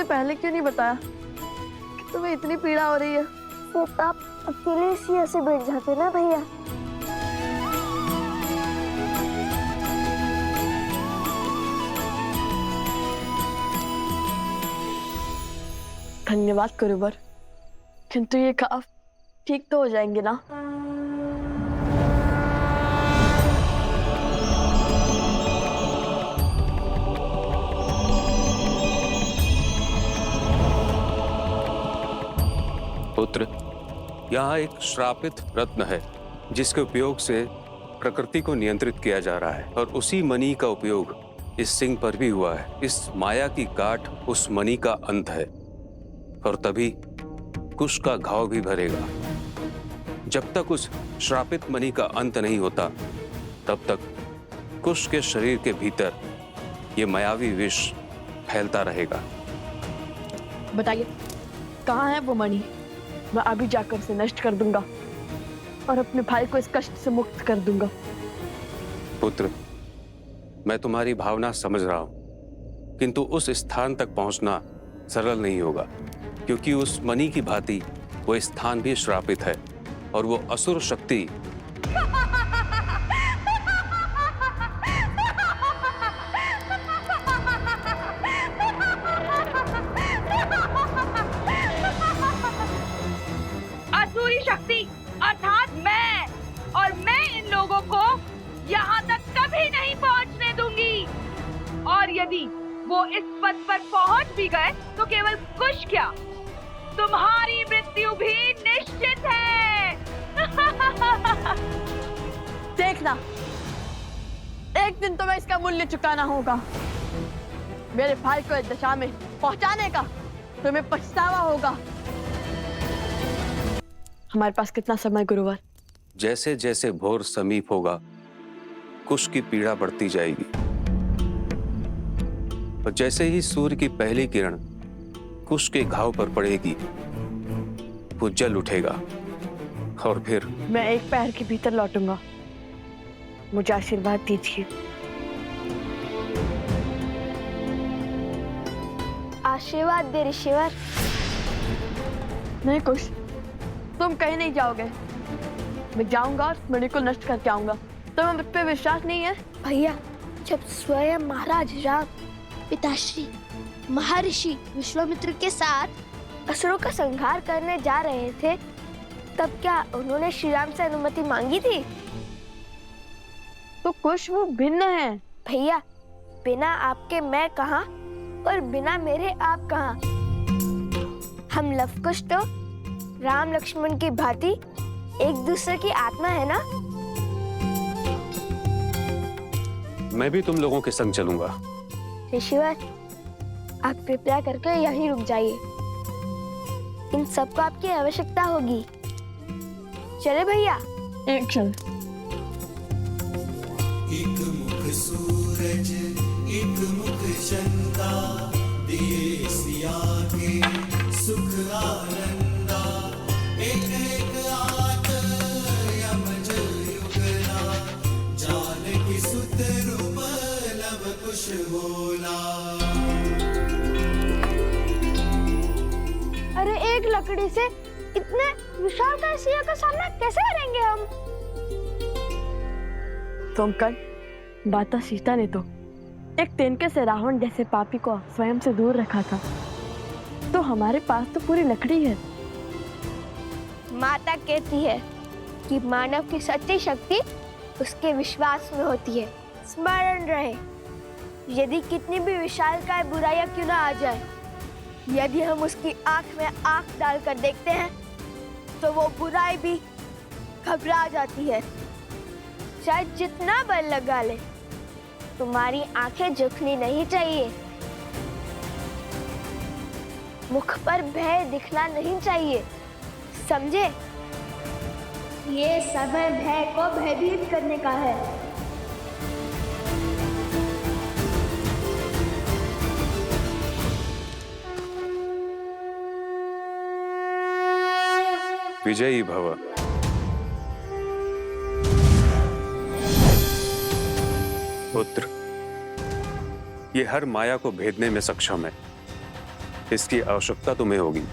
पहले क्यों नहीं बताया कि तुम्हें इतनी पीड़ा हो रही है? तो आप अकेले इसी ऐसे बैठ जाते ना भैया। धन्यवाद गुरुवर, किंतु ये घाव ठीक तो हो जाएंगे ना? पुत्र, यहाँ एक श्रापित रत्न है जिसके उपयोग से प्रकृति को नियंत्रित किया जा रहा है, और उसी मणि का उपयोग इस सिंह पर भी हुआ है। इस माया की गांठ उस मणि का अंत है, और तभी कुश का घाव भी भरेगा। जब तक उस श्रापित मणि का अंत नहीं होता, तब तक कुश के शरीर के भीतर ये मायावी विष फैलता रहेगा। बताइए, कहाँ है वो मणि? मैं अभी जाकर उसे नष्ट कर दूंगा और अपने भाई को इस कष्ट से मुक्त कर दूंगा। पुत्र, मैं तुम्हारी भावना समझ रहा हूं, किंतु उस स्थान तक पहुंचना सरल नहीं होगा, क्योंकि उस मणि की भांति वो स्थान भी श्रापित है, और वो असुर शक्ति असुरी शक्ति अर्थात मैं, और मैं इन लोगों को यहाँ तक कभी नहीं पहुँचने दूंगी। और यदि वो इस पद पर पहुँच भी गए तो केवल कुछ क्या, तुम्हारी मृत्यु भी निश्चित है। देखना, एक दिन तुम्हें इसका मूल्य चुकाना होगा। मेरे भाई को इस दशा में पहुंचाने का तुम्हें पछतावा होगा। हमारे पास कितना समय गुरुवर? जैसे जैसे भोर समीप होगा, कुश की पीड़ा बढ़ती जाएगी, और जैसे ही सूर्य की पहली किरण कुश के घाव पर पड़ेगी, वो जल उठेगा, और फिर मैं एक पैर के भीतर लौटूंगा। मुझे आशीर्वाद दीजिए। आशीर्वाद दे ऋषिवर। नहीं कुश, तुम कहीं नहीं जाओगे। मैं जाऊंगा और मणि को नष्ट करके आऊंगा। तुम्हें मुझ पे विश्वास नहीं है? भैया, जब स्वयं महाराज राम पिताश्री महर्षि विश्वामित्र के साथ असुरों का संहार करने जा रहे थे, तब क्या उन्होंने श्री राम से अनुमति मांगी थी? तो कुश वो भिन्न है। भैया, बिना आपके मैं कहाँ और बिना मेरे आप कहाँ? हम लवकुश तो राम लक्ष्मण की भांति एक दूसरे की आत्मा है ना? मैं भी तुम लोगों के संग चलूंगा। ऋषिवर, आप कृपया करके यहीं रुक जाइए। इन सबको आपकी आवश्यकता होगी। चले भैया। एक क्षण। एक मुख सूरज, एक मुख चंदा, दिए सिया के सुख आनंदा। एक एक आत यमज युगला, जानकी सुत रूप लव कुश बोला। अरे एक लकड़ी से इतने विशालकाय सिंह का सामना कैसे करेंगे हम? तुम कल माता सीता ने तो एक तिनके से रावण जैसे पापी को स्वयं से दूर रखा था, तो हमारे पास तो पूरी लकड़ी है। माता कहती है कि मानव की सच्ची शक्ति उसके विश्वास में होती है। स्मरण रहे, यदि कितनी भी विशालकाय बुराइयां क्यों ना आ जाए, यदि हम उसकी आंख में आंख डालकर देखते हैं तो वो बुराई भी घबरा जाती है। चाहे जितना बल लगा ले, तुम्हारी आंखें झुकनी नहीं चाहिए। मुख पर भय दिखना नहीं चाहिए, समझे? ये समय भय को भयभीत करने का है। विजयी भव। पुत्र, ये हर माया को भेदने में सक्षम है, इसकी आवश्यकता तुम्हें होगी।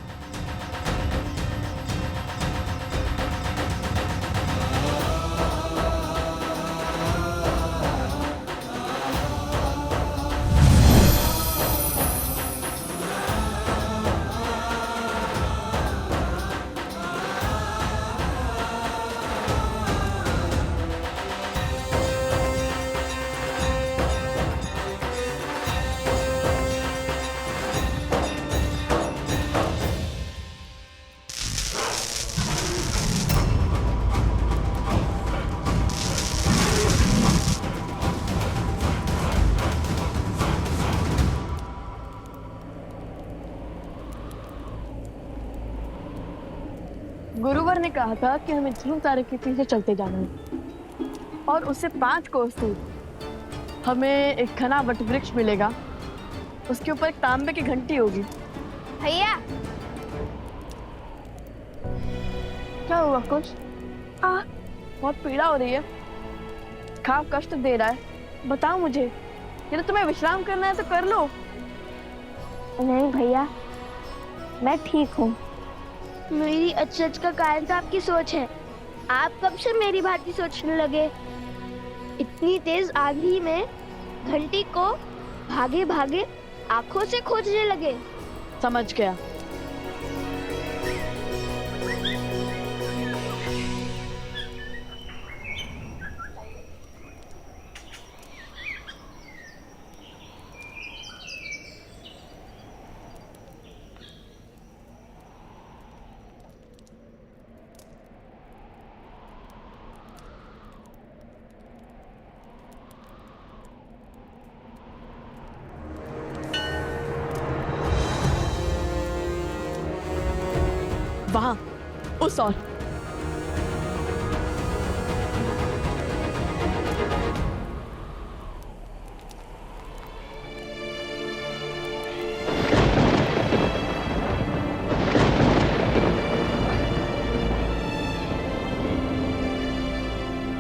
गुरुवर ने कहा था कि हमें ध्रुव तारे के पीछे चलते जाना है और उससे 5 कोस दूर हमें एक घना वट वृक्ष मिलेगा। उसके ऊपर एक तांबे की घंटी होगी। भैया क्या हुआ? कुछ बहुत पीड़ा हो रही है, खाव कष्ट दे रहा है। बताओ मुझे, यदि तुम्हें विश्राम करना है तो कर लो। नहीं भैया, मैं ठीक हूँ। मेरी अचरज का कारण तो आपकी सोच है। आप कब से मेरी भांति सोचने लगे? इतनी तेज आंधी में घंटी को भागे भागे आंखों से खोजने लगे। समझ गया। वहां उस और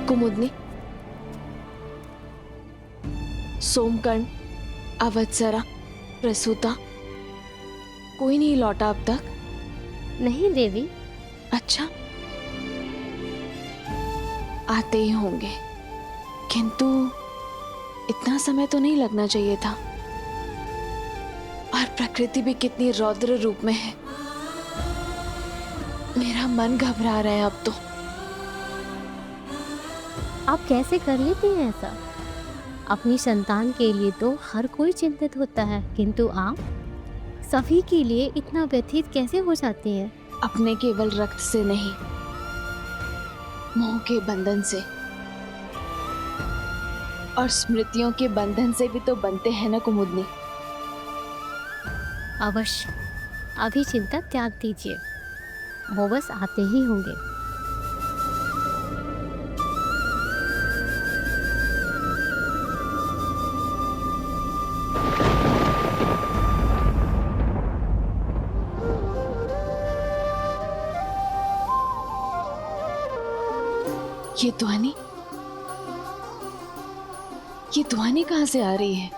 कुमुदनी, सोमकर्ण, अवत्सरा, प्रसूता, कोई नहीं लौटा अब तक? नहीं देवी। अच्छा, आते ही होंगे, किंतु इतना समय तो नहीं लगना चाहिए था। और प्रकृति भी कितनी रौद्र रूप में है। मेरा मन घबरा रहा है अब तो। आप कैसे कर लेती हैं ऐसा? अपनी संतान के लिए तो हर कोई चिंतित होता है, किंतु आप सभी के लिए इतना व्यथित कैसे हो जाती हैं? अपने केवल रक्त से नहीं, मोह के बंधन से और स्मृतियों के बंधन से भी तो बनते हैं ना कुमुदनी। अवश्य, अभी चिंता त्याग दीजिए, वो बस आते ही होंगे। ये ध्वनि कहाँ से आ रही है?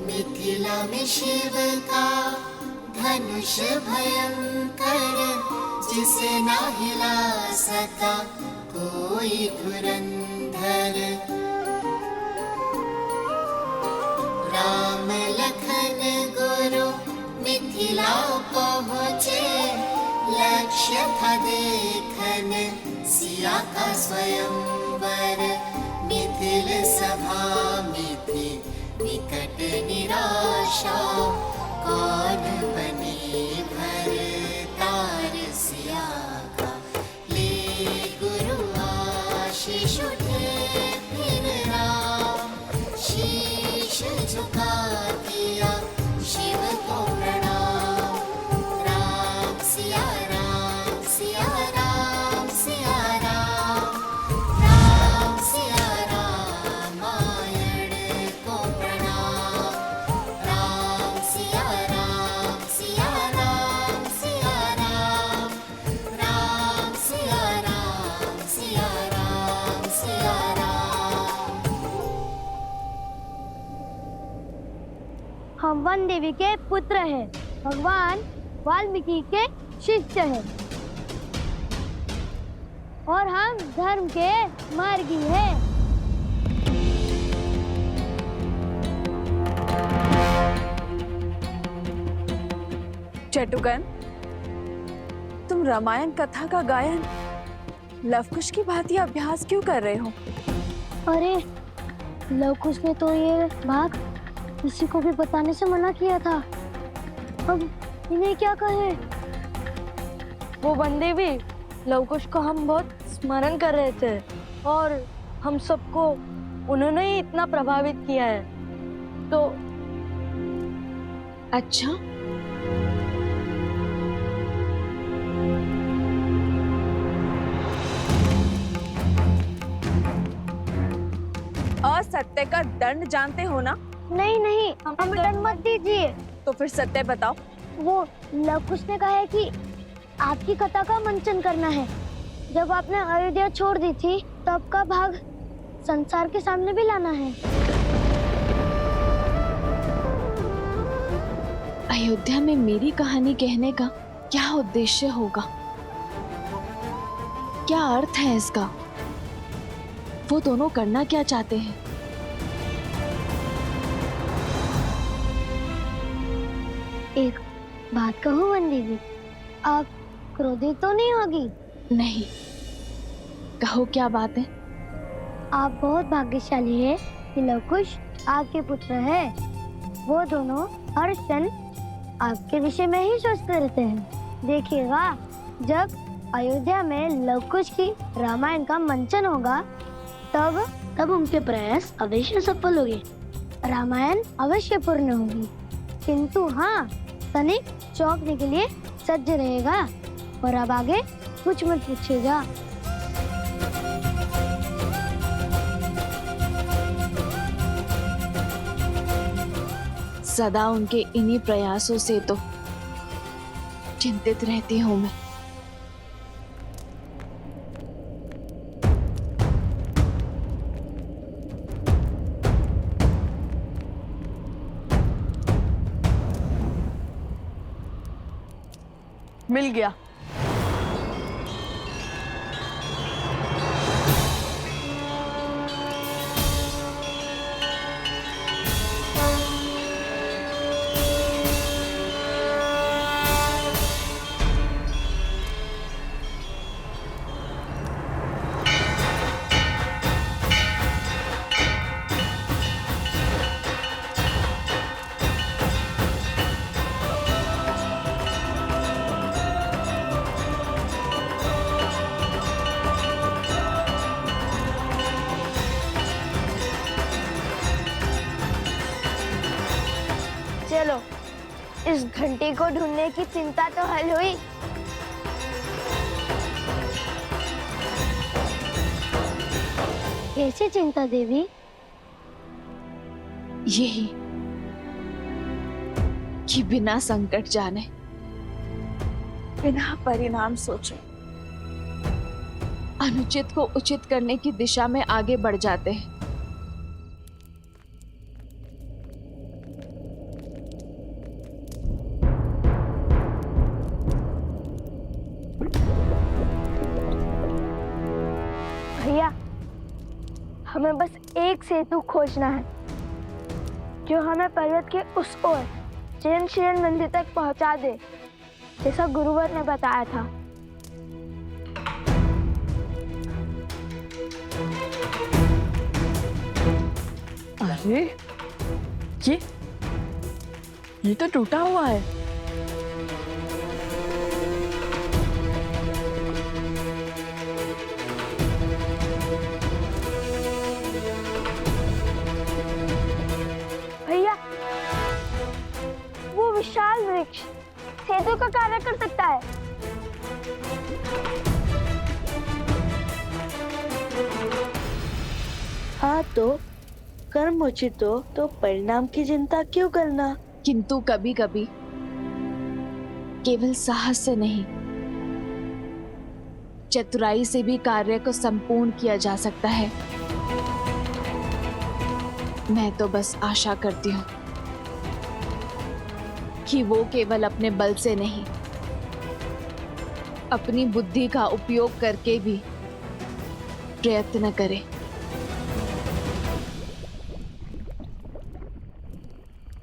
मिथिला में शिव का धनुष भयंकर, जिसे ना हिला सका कोई धुरंधर। राम लखन गुरु मिथिला पहुँचे, लक्ष्य था देखन सिया का स्वयंवर। मिथिल सभा मिथि निकट निराशा, कौन बने भरतार सिया का। ले गुरु आशीष उठे फिर राम, शीश झुका दिया शिव को प्रणाम। राम सिया राम, सिया राम, सिया राम, राम सिया रामायण को प्रणाम। राम सिया राम, सिया राम, सिया राम, राम सिया राम, सिया राम, सिया राम। हम वन देवी के पुत्र हैं। भगवान वाल्मीकि के शिष्य हैं और हम धर्म के मार्गी हैं। चटुकन, तुम रामायण कथा का गायन लवकुश की भांति अभ्यास क्यों कर रहे हो? अरे लवकुश ने तो ये भाग किसी को भी बताने से मना किया था। अब इन्हें क्या कहें? वो बंदे भी लवकुश को हम बहुत स्मरण कर रहे थे और हम सबको उन्होंने ही इतना प्रभावित किया है। तो अच्छा, असत्य का दंड जानते हो ना? नहीं नहीं, हमें दंड मत दीजिए। तो फिर सत्य बताओ। वो लवकुश ने कहा है कि आपकी कथा का मंचन करना है। जब आपने अयोध्या छोड़ दी थी तब का भाग संसार के सामने भी लाना है। अयोध्या में मेरी कहानी कहने का क्या उद्देश्य होगा? क्या अर्थ है इसका? वो दोनों करना क्या चाहते हैं? एक बात कहूँ वन दीदी, आप क्रोधित तो नहीं होगी? नहीं, कहो क्या बात है? आप बहुत भाग्यशाली है कि लवकुश आपके पुत्र है। वो दोनों हर क्षण आपके विषय में ही सोचते रहते हैं। देखिएगा, जब अयोध्या में लवकुश की रामायण का मंचन होगा तब उनके प्रयास अवश्य सफल होंगे। रामायण अवश्य पूर्ण होगी। किंतु हाँ, तनिक चौंकने के लिए सज्ज रहेगा और अब आगे कुछ मत पूछेगा। सदा उनके इन्हीं प्रयासों से तो चिंतित रहती हूँ मैं। मिल गया। चलो, इस घंटी को ढूंढने की चिंता तो हल हुई। कैसी चिंता देवी? यही कि बिना संकट जाने, बिना परिणाम सोचे अनुचित को उचित करने की दिशा में आगे बढ़ जाते हैं। भैया, हमें बस एक सेतु खोजना है जो हमें पर्वत के उस ओर जैन मंदिर तक पहुंचा दे, जैसा गुरुवर ने बताया था। अरे ये तो टूटा हुआ है। भैया, वो विशाल वृक्ष सेतु का कार्य कर सकता है। हाँ, तो कर्म उचित हो तो परिणाम की चिंता क्यों करना? किंतु कभी कभी केवल साहस से नहीं, चतुराई से भी कार्य को संपूर्ण किया जा सकता है। मैं तो बस आशा करती हूँ कि वो केवल अपने बल से नहीं, अपनी बुद्धि का उपयोग करके भी प्रयत्न करे।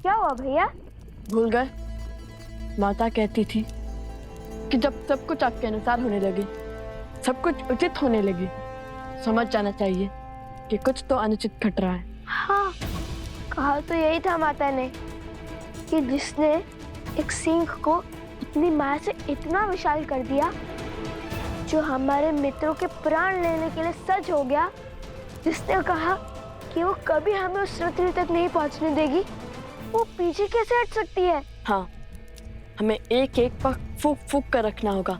क्या हुआ भैया? भूल गए? माता कहती थी कि जब सब कुछ आपके अनुसार होने लगे, सब कुछ उचित होने लगे, समझ जाना चाहिए कि कुछ तो अनुचित घट रहा है। हाँ, कहा तो यही था माता ने कि जिसने एक सिंह को अपनी माया से इतना विशाल कर दिया, जो हमारे मित्रों के प्राण लेने के लिए सच हो गया, जिसने कहा कि वो कभी हमें उस पृथ्वी तक नहीं पहुंचने देगी, वो पीछे कैसे हट सकती है? हाँ, हमें एक एक पर फूक फूक कर रखना होगा।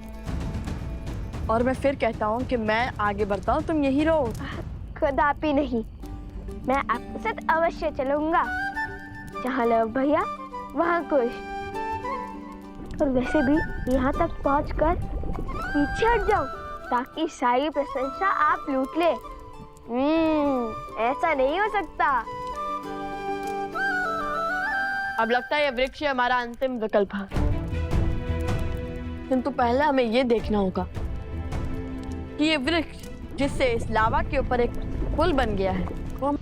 और मैं फिर कहता हूँ कि मैं आगे बढ़ता हूँ, तुम यही रहो। कदापि नहीं, मैं आपके साथ अवश्य चलूंगा। जहाँ लव भैया वहाँ कुश। और वैसे भी यहाँ तक पहुँचकर पीछे हट जाऊं ताकि सारी प्रशंसा आप लूट ले। ऐसा नहीं हो सकता। अब लगता है ये वृक्ष हमारा अंतिम विकल्प है, किंतु पहले हमें ये देखना होगा कि ये वृक्ष जिससे इस लावा के ऊपर एक पुल बन गया है, वो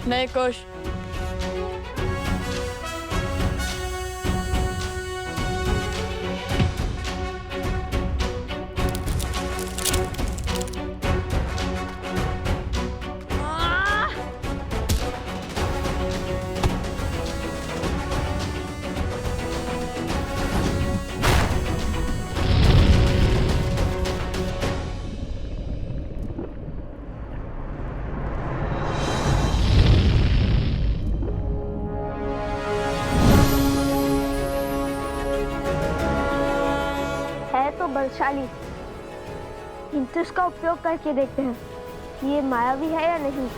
नहीं कुश। बलशाली, किंतु इसका उपयोग करके देखते हैं कि ये मायावी है या नहीं।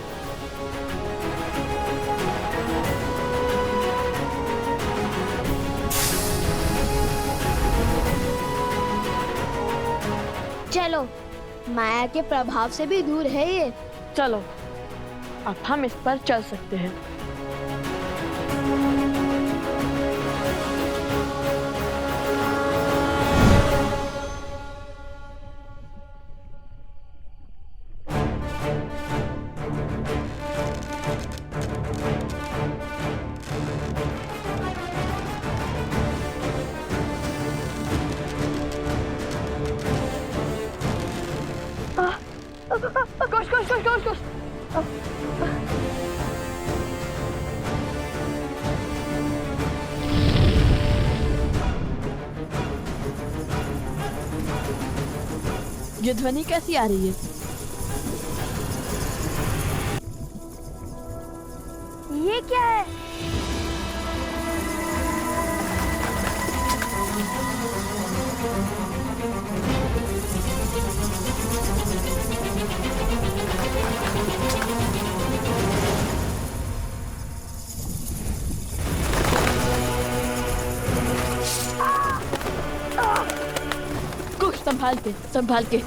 चलो, माया के प्रभाव से भी दूर है ये। चलो, अब हम इस पर चल सकते हैं। कुश। ये ध्वनि कैसी आ रही है? ये क्या है? संभाल के।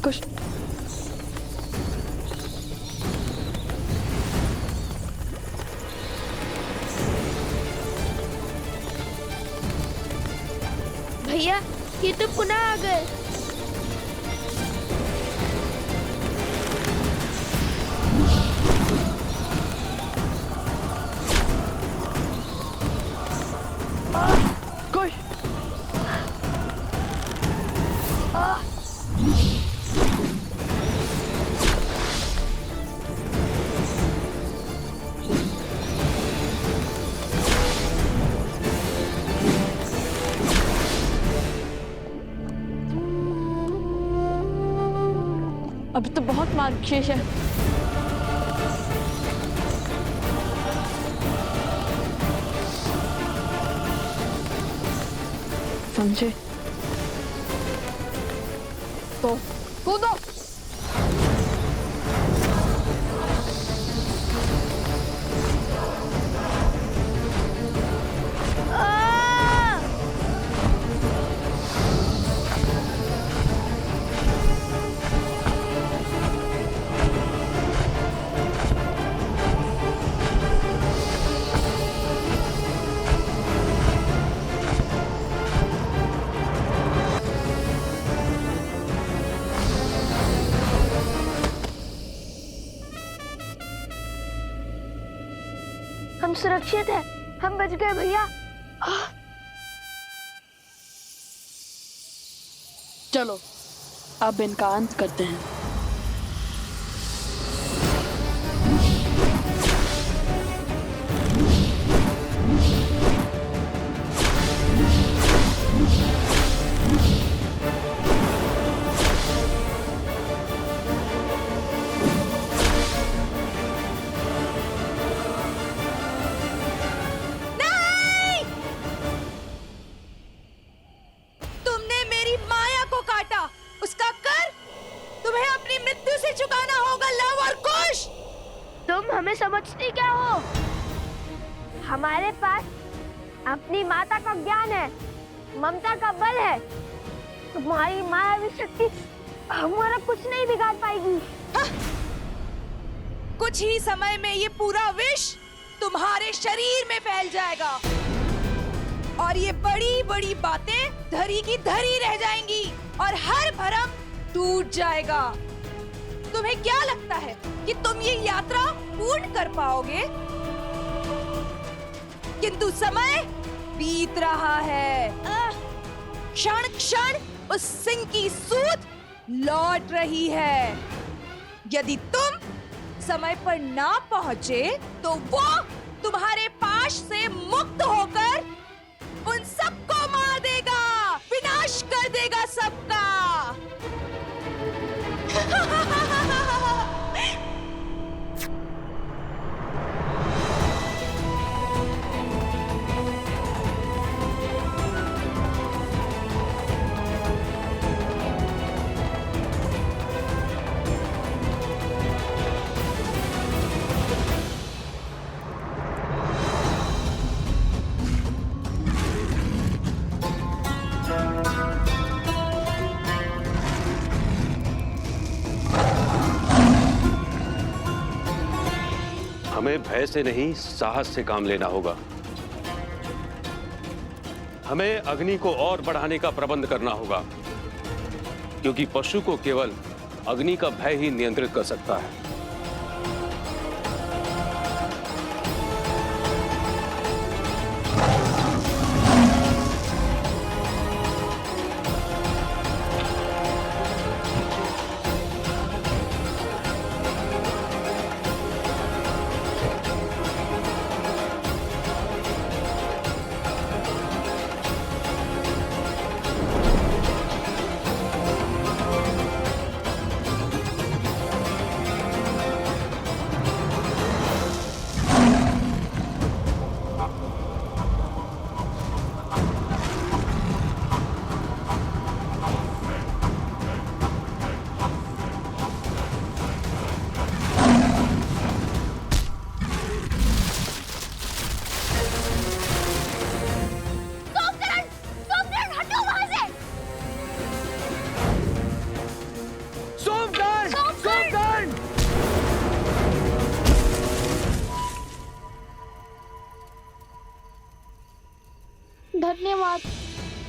कुछ भैया ये तो पुनः आ गए। कुछ अभी तो बहुत मार्ग शेष है। समझे तो कूदो। हम सुरक्षित हैं, हम बच गए भैया। चलो अब इनका अंत करते हैं। तुमने मेरी माया को काटा, उसका कर तुम्हें अपनी मृत्यु से चुकाना होगा लव और कुश। तुम हमें समझती क्या हो? हमारे पास अपनी माता का ज्ञान है, ममता का बल है। तुम्हारी मायावी शक्ति हमारा कुछ नहीं बिगाड़ पाएगी। कुछ ही समय में ये पूरा विष तुम्हारे शरीर में फैल जाएगा और ये बड़ी बड़ी बातें धरी की धरी रह जाएंगी और हर भरम टूट जाएगा। तुम्हें क्या लगता है कि तुम ये यात्रा पूर्ण कर पाओगे? किंतु समय बीत रहा है, क्षण क्षण उस सिंह की सूद लौट रही है। यदि तुम समय पर ना पहुंचे तो वो तुम्हारे पाश से मुक्त होकर उन सबको मार देगा, विनाश कर देगा सबका। हमें भय से नहीं, साहस से काम लेना होगा। हमें अग्नि को और बढ़ाने का प्रबंध करना होगा, क्योंकि पशु को केवल अग्नि का भय ही नियंत्रित कर सकता है। धन्यवाद।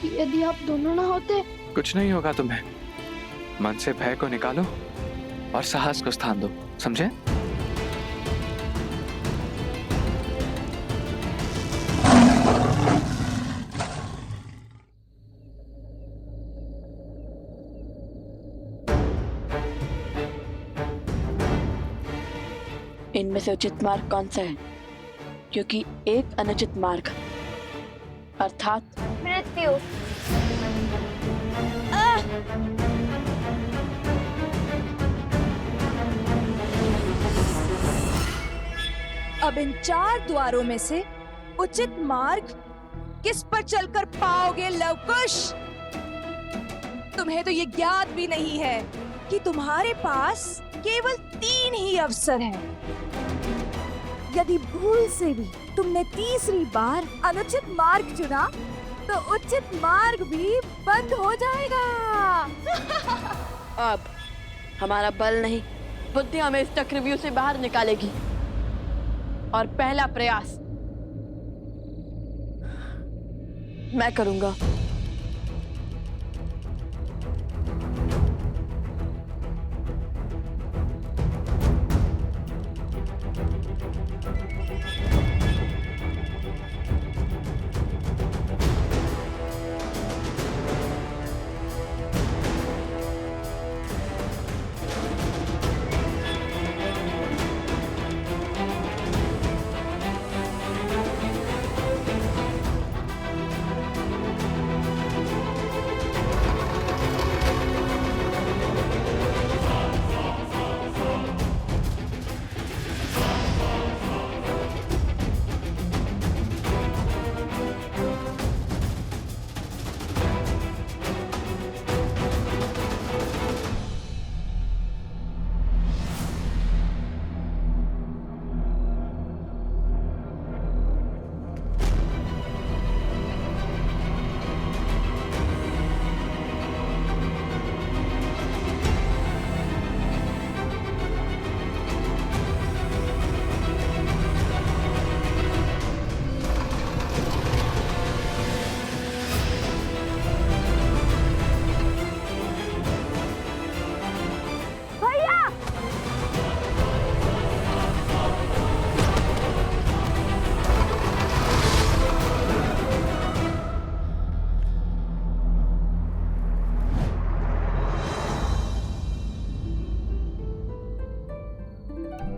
यदि आप दोनों ना होते। कुछ नहीं होगा तुम्हें। मन से भय को निकालो और साहस को स्थान दो, समझे? इनमें से उचित मार्ग कौन सा है? क्योंकि एक अनुचित मार्ग अर्थात मृत्यु। अब इन 4 द्वारों में से उचित मार्ग किस पर चलकर पाओगे लवकुश? तुम्हें तो ये ज्ञात भी नहीं है कि तुम्हारे पास केवल 3 ही अवसर हैं। यदि भूल से भी तुमने तीसरी बार अनुचित मार्ग चुना तो उचित मार्ग भी बंद हो जाएगा। अब हमारा बल नहीं, बुद्धि हमें इस चक्रव्यूह से बाहर निकालेगी। और पहला प्रयास मैं करूंगा।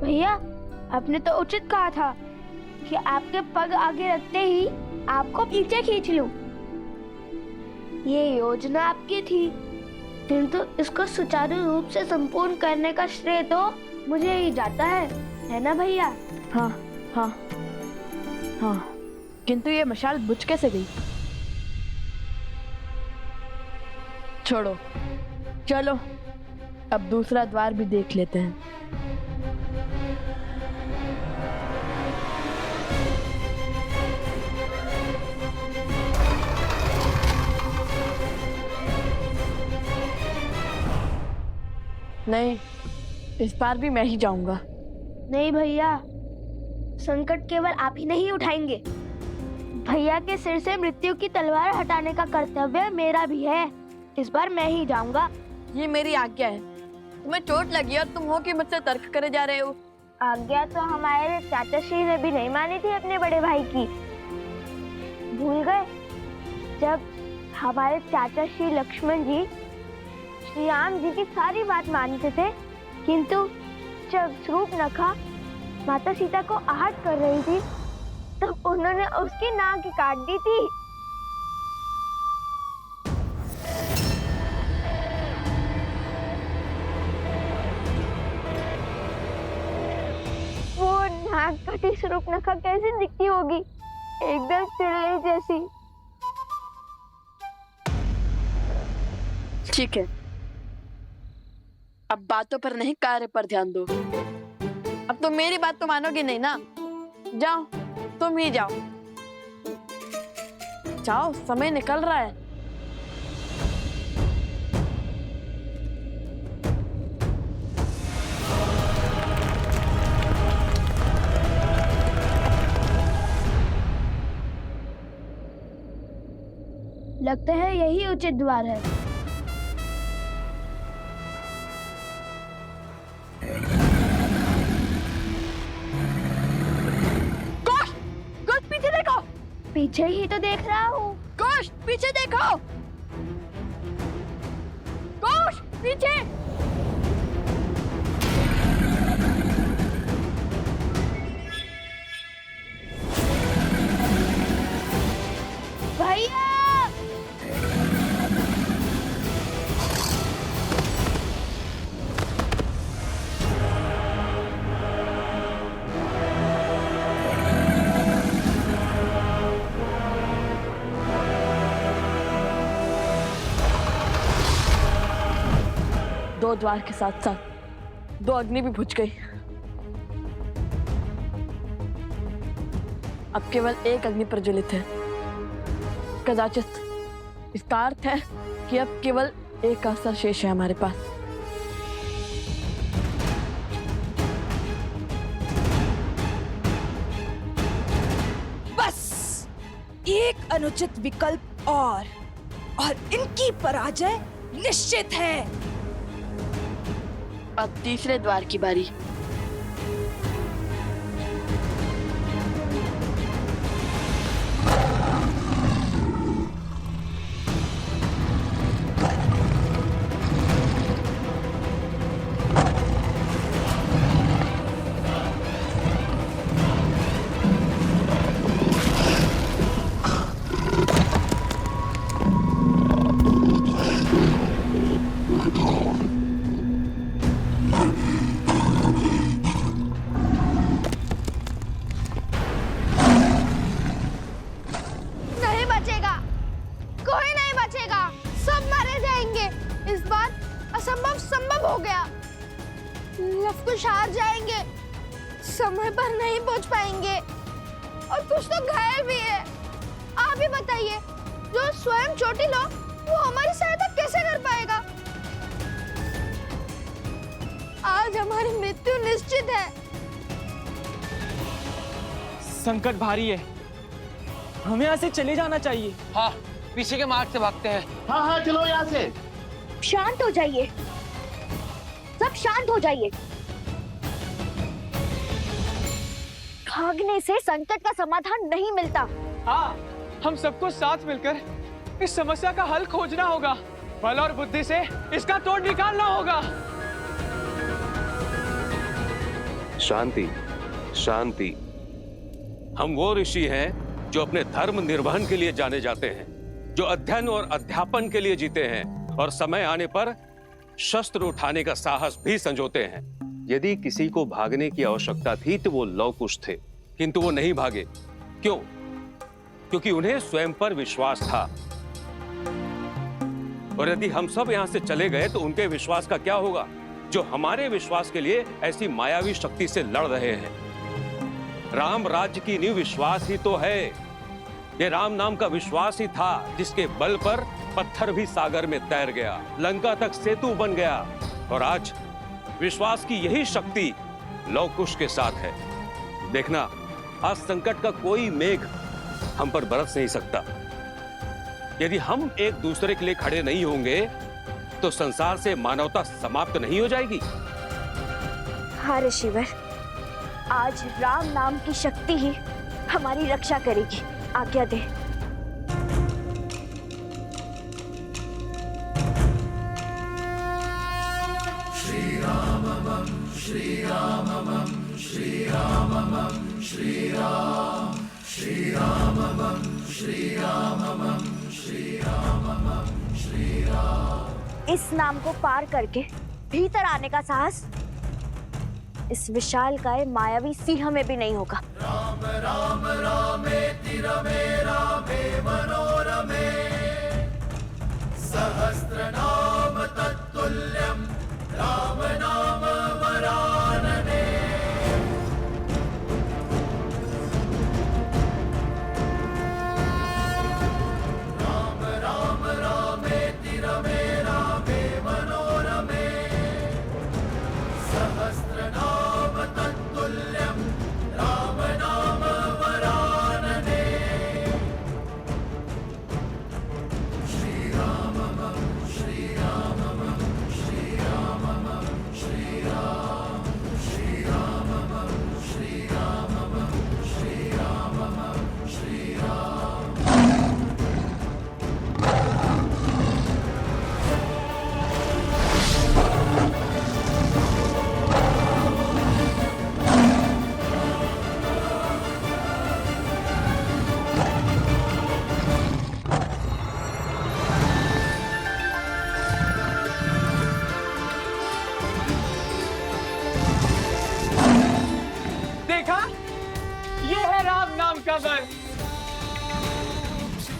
भैया, आपने तो उचित कहा था कि आपके पग आगे रखते ही आपको पीछे खींच लूं। ये योजना आपकी थी, किंतु इसको सुचारू रूप से संपूर्ण करने का श्रेय तो मुझे ही जाता है ना भैया? हाँ हाँ हाँ, किंतु ये मशाल बुझ कैसे गई? छोड़ो, चलो अब दूसरा द्वार भी देख लेते हैं। नहीं, इस बार भी मैं ही जाऊंगा। नहीं भैया, संकट केवल आप ही नहीं उठाएंगे। भैया के सिर से मृत्यु की तलवार हटाने का कर्तव्य मेरा भी है। इस बार मैं ही जाऊंगा। ये मेरी आज्ञा है। तुम्हें चोट लगी और तुम हो कि मुझसे तर्क करे जा रहे हो। आज्ञा तो हमारे चाचा श्री ने भी नहीं मानी थी अपने बड़े भाई की। भूल गए जब हमारे चाचा श्री लक्ष्मण जी श्री राम जी की सारी बात मानते थे, किंतु जब शूर्पणखा माता सीता को आहत कर रही थी तब उन्होंने उसकी नाक काट दी थी। वो नाक कटी शूर्पणखा कैसी दिखती होगी? एकदम चिड़ै जैसी। ठीक है, अब बातों पर नहीं कार्य पर ध्यान दो। अब तो मेरी बात तो मानोगे नहीं ना? जाओ, तुम ही जाओ। जाओ, समय निकल रहा है। लगता है यही उचित द्वार है। गोश, गोश पीछे देखो। पीछे ही तो देख रहा हूँ। गोश पीछे देखो। गोश पीछे। भैया दो द्वार के साथ साथ दो अग्नि भी बुझ गई। अब केवल एक अग्नि प्रज्वलित है। कदाचित इसका अर्थ है कि अब केवल एक अवसर शेष है हमारे पास। बस एक अनुचित विकल्प और इनकी पराजय निश्चित है। अब तीसरे द्वार की बारी। नहीं बचेगा, कोई नहीं बचेगा, सब मारे जाएंगे। इस बार असंभव संभव हो गया। लवकुश हार जाएंगे, समय पर नहीं पहुंच पाएंगे और कुछ तो घायल भी है। आप ही बताइए, जो स्वयं चोटिल हो वो हमारी सहायता कैसे कर पाएगा? आज हमारी मृत्यु निश्चित है। संकट भारी है, हमें यहाँ से चले जाना चाहिए। हाँ, पीछे के मार्ग से भागते हैं। हाँ हाँ चलो यहाँ से। शांत हो जाइए, सब शांत हो जाइए। भागने से संकट का समाधान नहीं मिलता। हाँ, हम सबको साथ मिलकर इस समस्या का हल खोजना होगा। बल और बुद्धि से इसका तोड़ निकालना होगा। शांति, शांति। हम वो ऋषि हैं जो अपने धर्म निर्वहन के लिए जाने जाते हैं, जो अध्ययन और अध्यापन के लिए जीते हैं और समय आने पर शस्त्र उठाने का साहस भी संजोते हैं। यदि किसी को भागने की आवश्यकता थी तो वो लवकुश थे, किंतु वो नहीं भागे। क्यों? क्योंकि उन्हें स्वयं पर विश्वास था। और यदि हम सब यहां से चले गए तो उनके विश्वास का क्या होगा, जो हमारे विश्वास के लिए ऐसी मायावी शक्ति से लड़ रहे हैं। राम राज्य की नींव विश्वास ही तो है। ये राम नाम का विश्वास ही था जिसके बल पर पत्थर भी सागर में तैर गया, लंका तक सेतु बन गया। और आज विश्वास की यही शक्ति लवकुश के साथ है। देखना, आज संकट का कोई मेघ हम पर बरस नहीं सकता। यदि हम एक दूसरे के लिए खड़े नहीं होंगे तो संसार से मानवता समाप्त नहीं हो जाएगी। हाँ ऋषिवर, आज राम नाम की शक्ति ही हमारी रक्षा करेगी। आज्ञा दे। श्री राममं श्री राममं श्री राममं श्री राम श्री राममं श्री राममं श्री राममं श्री राम। इस नाम को पार करके भीतर आने का साहस इस विशाल काय मायावी सिंह में भी नहीं होगा। राम राम रामेति रमे रामे मनोरमे सहस्रनाम तत्तुल्यं राम नाम वरानने। राम राम रामेति रमे रामे मनोरमे सहस्रनाम तत्तुल्यं राम नाम वरानने। राम नाम का बल।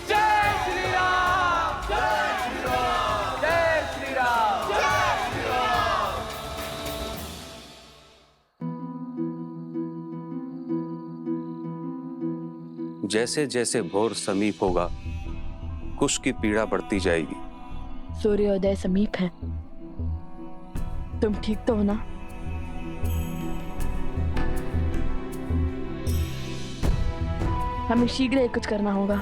जय श्री राम, जय श्री राम, जय श्री राम, जय श्री राम। जैसे जैसे भोर समीप होगा, कुश की पीड़ा बढ़ती जाएगी। सूर्योदय समीप है। तुम ठीक तो हो ना? हमें शीघ्र ही कुछ करना होगा।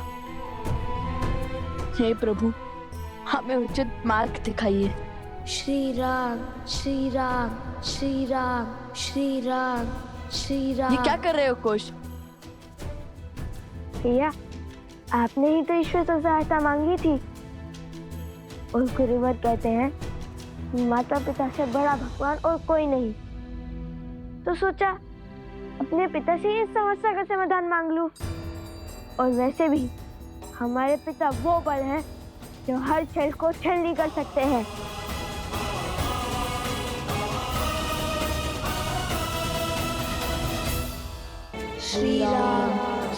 हे प्रभु, हमें उचित मार्ग दिखाइए। श्री राम, श्री राम, श्री राम, श्री राम, श्री राम। ये क्या कर रहे हो कुश? भैया, आपने ही तो ईश्वर से सहायता मांगी थी। और गुरुवर कहते हैं माता पिता से बड़ा भगवान और कोई नहीं। तो सोचा अपने पिता से इस समस्या का समाधान मांग लूं। और वैसे भी हमारे पिता वो बल हैं जो हर छल को छलनी कर सकते हैं। श्री राम,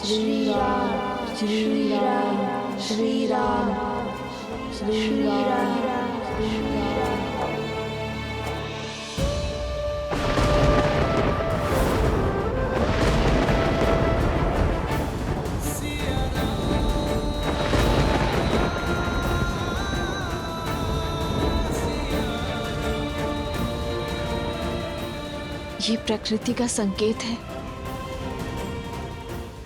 श्री राम, श्री राम, श्री राम, श्री राम, श्री राम। ये प्रकृति का संकेत है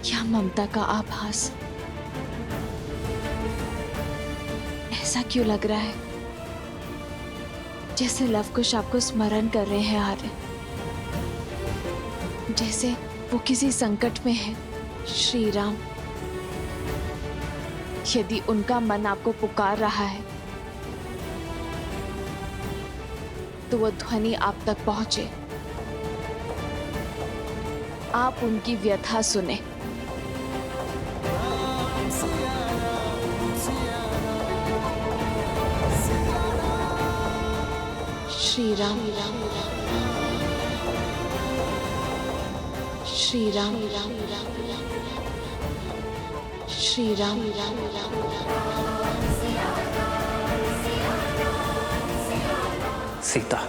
या ममता का आभास? ऐसा क्यों लग रहा है जैसे लव कुश आपको स्मरण कर रहे हैं आर्य, जैसे वो किसी संकट में है। श्री राम, यदि उनका मन आपको पुकार रहा है तो वो ध्वनि आप तक पहुंचे। आप उनकी व्यथा सुने। श्री राम, श्री राम, श्री राम। सीता,